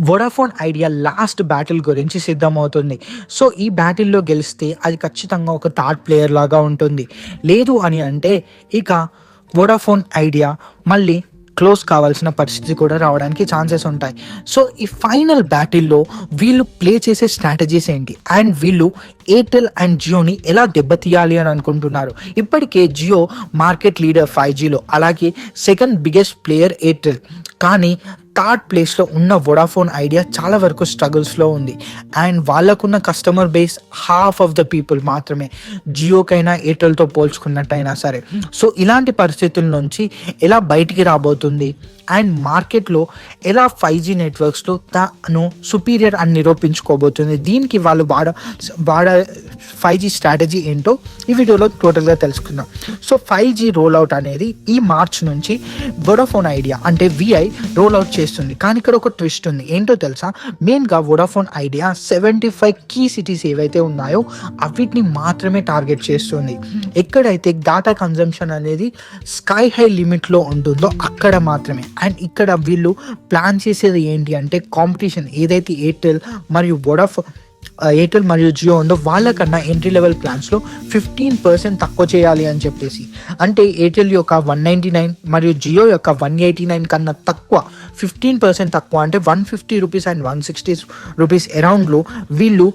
Vodafone idea last battle గురించి సిద్ధమవుతుంది. So, ఈ బ్యాటిల్‌లో గెలిస్తే అది ఖచ్చితంగా ఒక థర్డ్ ప్లేయర్ లాగా ఉంటుంది. లేదు అని అంటే ఇక వోడాఫోన్ ఐడియా మళ్ళీ క్లోజ్ కావాల్సిన పరిస్థితి కూడా రావడానికి ఛాన్సెస్ ఉంటాయి. సో, ఈ ఫైనల్ బ్యాటిల్‌లో వీళ్ళు ప్లే చేసే స్ట్రాటజీస్ ఏంటి? అండ్ వీళ్ళు ఎయిర్టెల్ అండ్ జియోని ఎలా దెబ్బతీయాలి అని అనుకుంటున్నారు? ఇప్పటికే జియో మార్కెట్ లీడర్ 5Gలో, అలాగే సెకండ్ బిగ్గెస్ట్ ప్లేయర్ ఎయిర్టెల్. కానీ థర్డ్ ప్లేస్లో ఉన్న వోడాఫోన్ ఐడియా చాలా వరకు స్ట్రగుల్స్లో ఉంది. అండ్ వాళ్ళకున్న customer base half of the people మాత్రమే, జియోకైనా ఎయిర్టెల్తో పోల్చుకున్నట్టయినా సరే. సో, ఇలాంటి పరిస్థితుల నుంచి ఎలా బయటికి రాబోతుంది అండ్ మార్కెట్లో ఎలా 5G నెట్వర్క్స్లో తాను సుపీరియర్ అని నిరూపించుకోబోతుంది, దీనికి వాళ్ళు వాడ 5G స్ట్రాటజీ ఏంటో ఈ వీడియోలో టోటల్గా తెలుసుకుందాం. సో, 5G రోల్అవుట్ అనేది ఈ మార్చ్ నుంచి వోడాఫోన్ ఐడియా అంటే విఐ రోల్అవుట్ చేస్తుంది. కానీ ఇక్కడ ఒక ట్విస్ట్ ఉంది. ఏంటో తెలుసా? మెయిన్గా వోడాఫోన్ ఐడియా 75 కీ సిటీస్ ఏవైతే ఉన్నాయో అవిటిని మాత్రమే టార్గెట్ చేస్తుంది. ఎక్కడైతే డేటా కన్జంప్షన్ అనేది స్కై హై లిమిట్లో ఉంటుందో అక్కడ మాత్రమే. అండ్ ఇక్కడ వీళ్ళు ప్లాన్ చేసేది ఏంటి అంటే కాంపిటీషన్ ఏదైతే ఎయిర్టెల్ మరియు జియో ఉందో వాళ్ళకన్నా ఎంట్రీ లెవెల్ ప్లాన్స్లో 15% తక్కువ చేయాలి అని చెప్పేసి. అంటే ఎయిర్టెల్ యొక్క 199 మరియు జియో యొక్క 189 కన్నా తక్కువ, 15% తక్కువ అంటే 150 రూపీస్ అండ్ 160 రూపీస్ అరౌండ్లో వీళ్ళు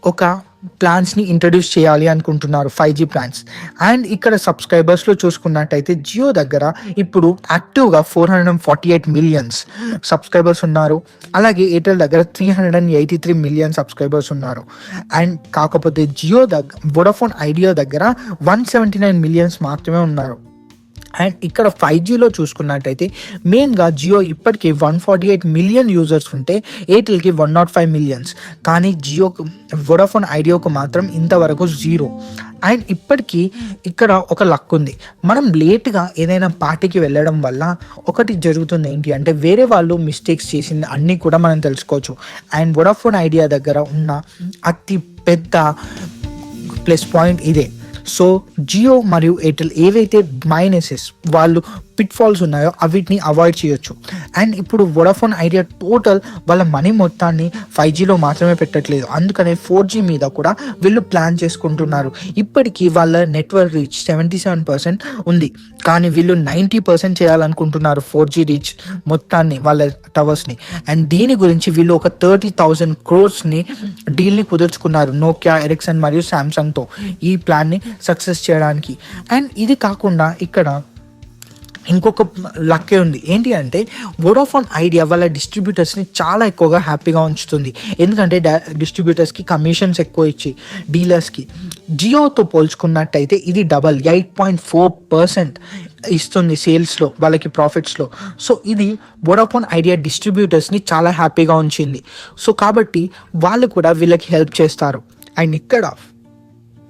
ఒక ప్లాన్స్ని ఇంట్రడ్యూస్ చేయాలి అనుకుంటున్నారు, 5G ప్లాన్స్. అండ్ ఇక్కడ సబ్స్క్రైబర్స్లో చూసుకున్నట్టయితే జియో దగ్గర ఇప్పుడు యాక్టివ్గా 448 మిలియన్స్ సబ్స్క్రైబర్స్ ఉన్నారు. అలాగే ఎయిర్టెల్ దగ్గర 383 మిలియన్ సబ్స్క్రైబర్స్ ఉన్నారు. అండ్ కాకపోతే వోడాఫోన్ ఐడియా దగ్గర 179 మిలియన్స్ మాత్రమే ఉన్నారు. అండ్ ఇక్కడ 5Gలో చూసుకున్నట్టయితే మెయిన్గా జియో ఇప్పటికీ 148 మిలియన్ యూజర్స్ ఉంటే ఎయిర్టెల్కి 105 మిలియన్స్. కానీ వోడాఫోన్ ఐడియాకు మాత్రం ఇంతవరకు 0. అండ్ ఇప్పటికీ ఇక్కడ ఒక లక్ ఉంది. మనం లేట్గా ఏదైనా పార్టీకి వెళ్ళడం వల్ల ఒకటి జరుగుతుంది ఏంటి అంటే వేరే వాళ్ళు మిస్టేక్స్ చేసింది అన్నీ కూడా మనం తెలుసుకోవచ్చు. అండ్ వోడాఫోన్ ఐడియా దగ్గర ఉన్న అతి పెద్ద ప్లస్ పాయింట్ ఇదే. సో, జియో మరియు ఎయిర్టెల్ ఏవైతే మైనసెస్ వాళ్ళు పిట్ఫాల్స్ ఉన్నాయో అవిటిని అవాయిడ్ చేయొచ్చు. అండ్ ఇప్పుడు వోడాఫోన్ ఐడియా టోటల్ వాళ్ళ మనీ మొత్తాన్ని 5Gలో మాత్రమే పెట్టట్లేదు. అందుకనే 4G మీద కూడా వీళ్ళు ప్లాన్ చేసుకుంటున్నారు. ఇప్పటికీ వాళ్ళ నెట్వర్క్ రీచ్ 77% ఉంది. కానీ వీళ్ళు 90% చేయాలనుకుంటున్నారు 4G రీచ్ మొత్తాన్ని, వాళ్ళ టవర్స్ని. అండ్ దీని గురించి వీళ్ళు ఒక 30,000 crores డీల్ని కుదుర్చుకున్నారు నోకియా, ఎరిక్సన్ మరియు శాంసంగ్తో ఈ ప్లాన్ని సక్సెస్ చేయడానికి. అండ్ ఇది కాకుండా ఇక్కడ ఇంకొక లక్కే ఉంది. ఏంటి అంటే వోడాఫోన్ ఐడియా వాళ్ళ డిస్ట్రిబ్యూటర్స్ని చాలా ఎక్కువగా హ్యాపీగా ఉంచుతుంది. ఎందుకంటే డిస్ట్రిబ్యూటర్స్కి కమిషన్స్ ఎక్కువ ఇచ్చి డీలర్స్కి. జియోతో పోల్చుకున్నట్టయితే ఇది డబల్ 8.4% ఇస్తుంది సేల్స్లో, వాళ్ళకి ప్రాఫిట్స్లో. సో, ఇది వోడాఫోన్ ఐడియా డిస్ట్రిబ్యూటర్స్ని చాలా హ్యాపీగా ఉంచింది. సో, కాబట్టి వాళ్ళు కూడా వీళ్ళకి హెల్ప్ చేస్తారు. అండ్ ఇక్కడ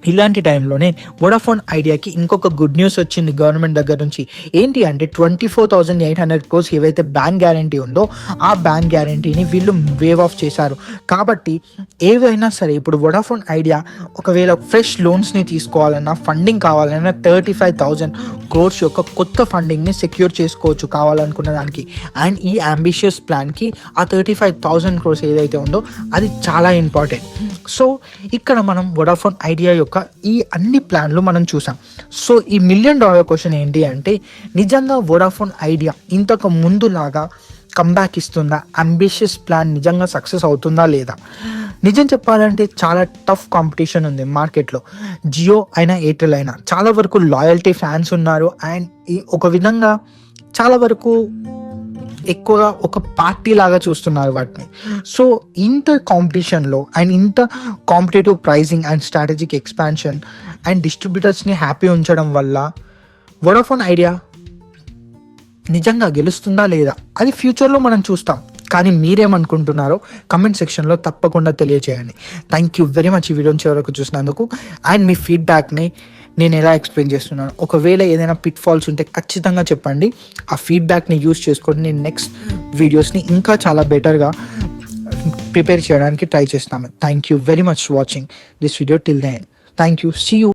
ఇలాంటి టైంలోనే వోడాఫోన్ ఐడియాకి ఇంకొక గుడ్ న్యూస్ వచ్చింది గవర్నమెంట్ దగ్గర నుంచి. ఏంటి అంటే 24,800 crores ఏవైతే బ్యాంక్ గ్యారంటీ ఉందో ఆ బ్యాంక్ గ్యారంటీని వీళ్ళు వేవ్ ఆఫ్ చేశారు. కాబట్టి ఏవైనా సరే ఇప్పుడు వోడాఫోన్ ఐడియా ఒకవేళ ఫ్రెష్ లోన్స్ని తీసుకోవాలన్నా, ఫండింగ్ కావాలన్నా 35,000 crores యొక్క కొత్త ఫండింగ్ని సెక్యూర్ చేసుకోవచ్చు కావాలనుకున్న దానికి. అండ్ ఈ అంబిషియస్ ప్లాన్కి ఆ 35,000 crores ఏదైతే ఉందో అది చాలా ఇంపార్టెంట్. సో, ఇక్కడ మనం వోడాఫోన్ ఐడియా యొక్క ఈ అన్ని ప్లాన్లు మనం చూసాం. సో, ఈ $1 million క్వశ్చన్ ఏంటి అంటే నిజంగా వోడాఫోన్ ఐడియా ఇంతకు ముందులాగా కంబ్యాక్ ఇస్తుందా? అంబిషియస్ ప్లాన్ నిజంగా సక్సెస్ అవుతుందా లేదా? నిజం చెప్పాలంటే చాలా టఫ్ కాంపిటీషన్ ఉంది మార్కెట్లో. జియో అయినా ఎయిర్టెల్ అయినా చాలా వరకు లాయల్టీ ఫ్యాన్స్ ఉన్నారు. అండ్ ఒక విధంగా చాలా వరకు ఎక్కువగా ఒక పార్టీ లాగా చూస్తున్నారు వాటిని. సో, ఇంత కాంపిటీషన్లో అండ్ ఇంత competitive pricing and strategic expansion and డిస్ట్రిబ్యూటర్స్ని హ్యాపీ ఉంచడం వల్ల వోడాఫోన్ ఐడియా నిజంగా గెలుస్తుందా లేదా అది ఫ్యూచర్లో మనం చూస్తాం. కానీ మీరేమనుకుంటున్నారో కమెంట్ సెక్షన్లో తప్పకుండా తెలియజేయండి. థ్యాంక్ యూ వెరీ మచ్ ఈ వీడియోని చివరకు చూసినందుకు. అండ్ మీ ఫీడ్బ్యాక్ని నేను ఎలా ఎక్స్ప్లెయిన్ చేస్తున్నాను, ఒకవేళ ఏదైనా పిట్ ఫాల్స్ ఉంటే ఖచ్చితంగా చెప్పండి. ఆ ఫీడ్బ్యాక్ని యూస్ చేసుకొని నేను నెక్స్ట్ వీడియోస్ని ఇంకా చాలా బెటర్గా ప్రిపేర్ చేయడానికి ట్రై చేస్తాను. Thank you very much watching this video till the end. Thank you. See you.